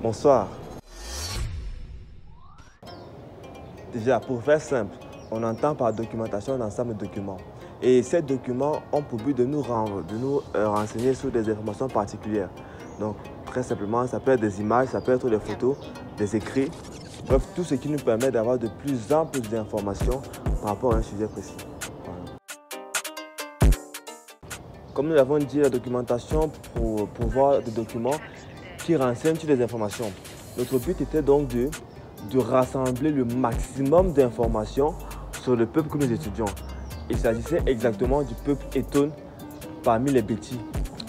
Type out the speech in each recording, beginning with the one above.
Bonsoir. Déjà, pour faire simple, on entend par documentation l'ensemble de documents. Et ces documents ont pour but de nous renseigner sur des informations particulières. Donc, très simplement, ça peut être des images, ça peut être des photos, des écrits. Bref, tout ce qui nous permet d'avoir de plus amples informations par rapport à un sujet précis. Voilà. Comme nous l'avons dit, la documentation pour voir des documents qui renseignent sur les informations. Notre but était donc de rassembler le maximum d'informations sur le peuple que nous étudions. Il s'agissait exactement du peuple Etone parmi les Bétis.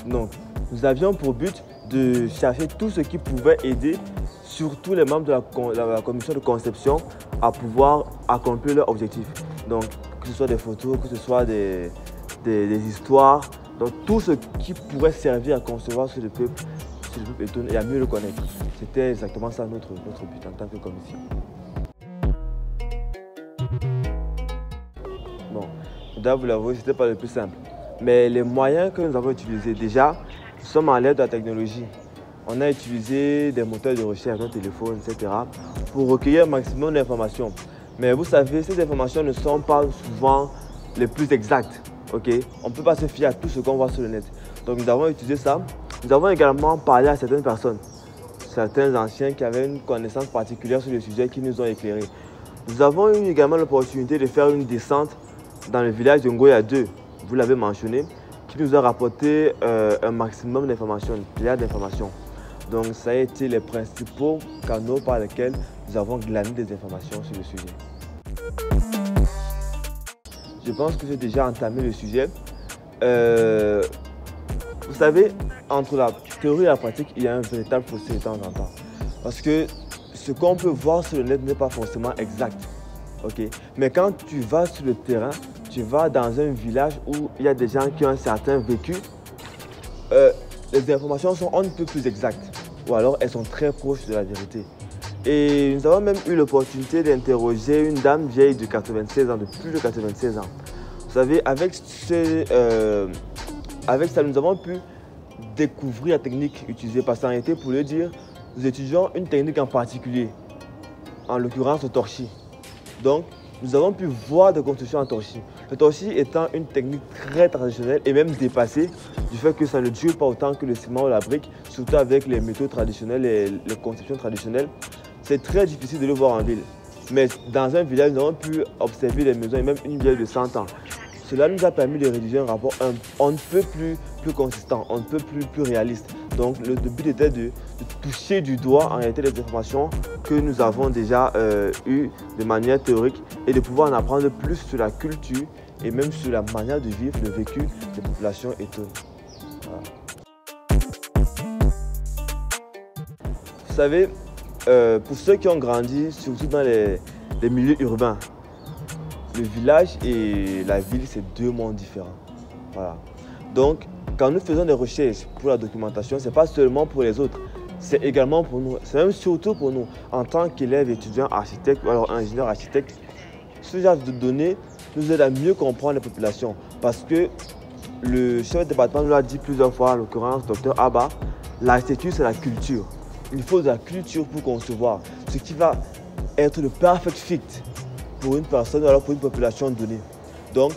Donc, nous avions pour but de chercher tout ce qui pouvait aider surtout les membres de la commission de conception à pouvoir accomplir leur objectif. Donc, que ce soit des photos, que ce soit des histoires, donc tout ce qui pourrait servir à concevoir sur le peuple Etone et à mieux le connaître. C'était exactement ça notre but en tant que commission. Bon, je dois vous l'avouer, ce n'était pas le plus simple. Mais les moyens que nous avons utilisés, déjà, nous sommes en l'ère de la technologie. On a utilisé des moteurs de recherche, nos téléphones, etc. pour recueillir un maximum d'informations. Mais vous savez, ces informations ne sont pas souvent les plus exactes. Okay? On ne peut pas se fier à tout ce qu'on voit sur le net. Donc nous avons utilisé ça. Nous avons également parlé à certaines personnes, certains anciens qui avaient une connaissance particulière sur le sujet qui nous ont éclairés. Nous avons eu également l'opportunité de faire une descente dans le village de Ngoya 2, vous l'avez mentionné, qui nous a rapporté un maximum d'informations, une pléiade d'informations. Donc ça a été les principaux canaux par lesquels nous avons glané des informations sur le sujet. Je pense que j'ai déjà entamé le sujet. Vous savez, entre la théorie et la pratique, il y a un véritable fossé de temps en temps. Parce que ce qu'on peut voir sur le net n'est pas forcément exact. Okay? Mais quand tu vas sur le terrain, tu vas dans un village où il y a des gens qui ont un certain vécu, les informations sont un peu plus exactes. Ou alors elles sont très proches de la vérité. Et nous avons même eu l'opportunité d'interroger une dame vieille de 96 ans, de plus de 96 ans. Vous savez, avec ça, nous avons pu découvrir la technique utilisée par Santé pour le dire. Nous étudions une technique en particulier, en l'occurrence le torchis. Donc, nous avons pu voir des constructions en torchis. Le torchis étant une technique très traditionnelle et même dépassée du fait que ça ne dure pas autant que le ciment ou la brique, surtout avec les métaux traditionnels et les conceptions traditionnelles. C'est très difficile de le voir en ville. Mais dans un village, nous avons pu observer des maisons et même une vieille de 100 ans. Cela nous a permis de rédiger un rapport on ne peut plus consistant, on ne peut plus réaliste. Donc le but était de toucher du doigt en réalité les informations que nous avons déjà eues de manière théorique et de pouvoir en apprendre plus sur la culture et même sur la manière de vivre, le vécu des populations étones. Voilà. Vous savez, pour ceux qui ont grandi, surtout dans les milieux urbains, le village et la ville, c'est deux mondes différents. Voilà. Donc, quand nous faisons des recherches pour la documentation, ce n'est pas seulement pour les autres, c'est également pour nous. C'est même surtout pour nous, en tant qu'élèves, étudiants, architectes ou alors ingénieurs architectes. Ce genre de données nous aide à mieux comprendre les populations. Parce que le chef de département nous l'a dit plusieurs fois, en l'occurrence, Dr Abba, l'architecture, c'est la culture. Il faut de la culture pour concevoir, ce qui va être le perfect fit pour une personne ou alors pour une population donnée. Donc,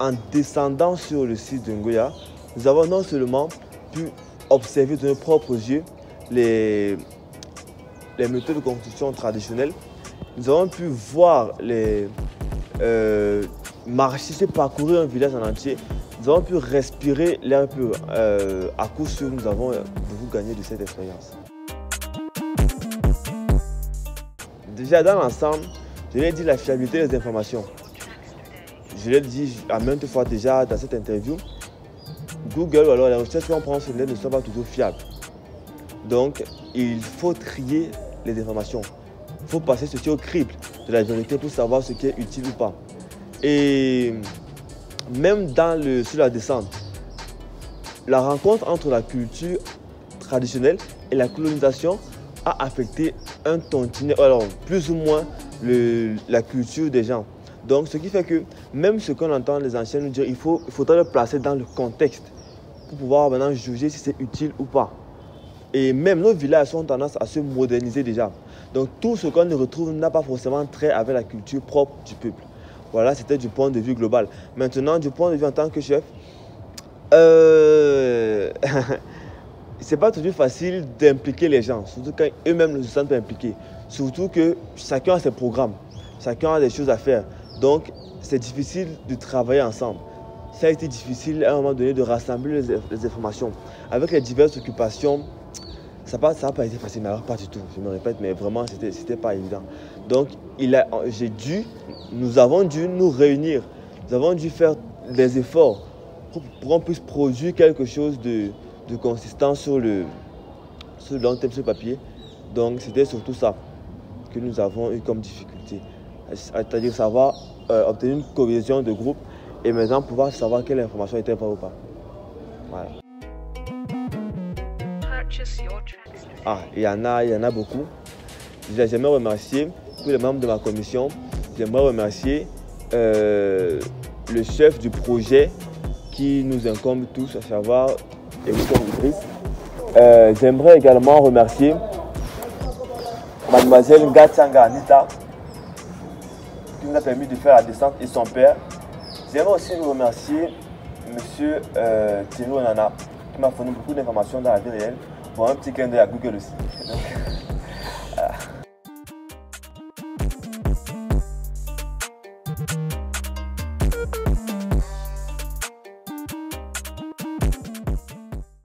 en descendant sur le site de Ngoya, nous avons non seulement pu observer de nos propres yeux les méthodes de construction traditionnelles, nous avons pu voir marcher, parcourir un village en entier, nous avons pu respirer l'air pur. À coup sûr, nous avons beaucoup gagné de cette expérience. Déjà dans l'ensemble, je l'ai dit, la fiabilité des informations. Je l'ai dit à maintes fois déjà dans cette interview, Google ou alors les recherches qu'on prend sur le net ne sont pas toujours fiables. Donc, il faut trier les informations. Il faut passer ce qui est au crible de la vérité pour savoir ce qui est utile ou pas. Et même sur la descente, la rencontre entre la culture traditionnelle et la colonisation a affecté un tantinet, alors plus ou moins la culture des gens. Donc, ce qui fait que même ce qu'on entend les anciens nous dire, il faudra le placer dans le contexte pour pouvoir maintenant juger si c'est utile ou pas. Et même nos villages ont tendance à se moderniser déjà. Donc tout ce qu'on y retrouve n'a pas forcément trait avec la culture propre du peuple. Voilà, c'était du point de vue global. Maintenant, du point de vue en tant que chef, c'est pas toujours facile d'impliquer les gens, surtout quand eux-mêmes ne se sentent pas impliqués. Surtout que chacun a ses programmes, chacun a des choses à faire. Donc, c'est difficile de travailler ensemble. Ça a été difficile à un moment donné de rassembler les informations. Avec les diverses occupations, ça n'a pas été facile, mais alors pas du tout, je me répète, mais vraiment, c'était pas évident. Donc, nous avons dû nous réunir, nous avons dû faire des efforts pour qu'on puisse produire quelque chose de consistant sur le long terme, sur le papier. Donc, c'était surtout ça que nous avons eu comme difficulté. C'est-à-dire savoir obtenir une cohésion de groupe et maintenant pouvoir savoir quelle information était vraie ou pas. Voilà. Ah, il y en a beaucoup. J'aimerais remercier tous les membres de ma commission. J'aimerais remercier le chef du projet qui nous incombe tous, à savoir Eric Idriss. J'aimerais également remercier mademoiselle Gatianga Anita qui nous a permis de faire la descente et son père. J'aimerais aussi remercier monsieur Thierry Onana qui m'a fourni beaucoup d'informations dans la vie réelle. Bon, un petit clin d'œil à Google aussi. Donc, voilà.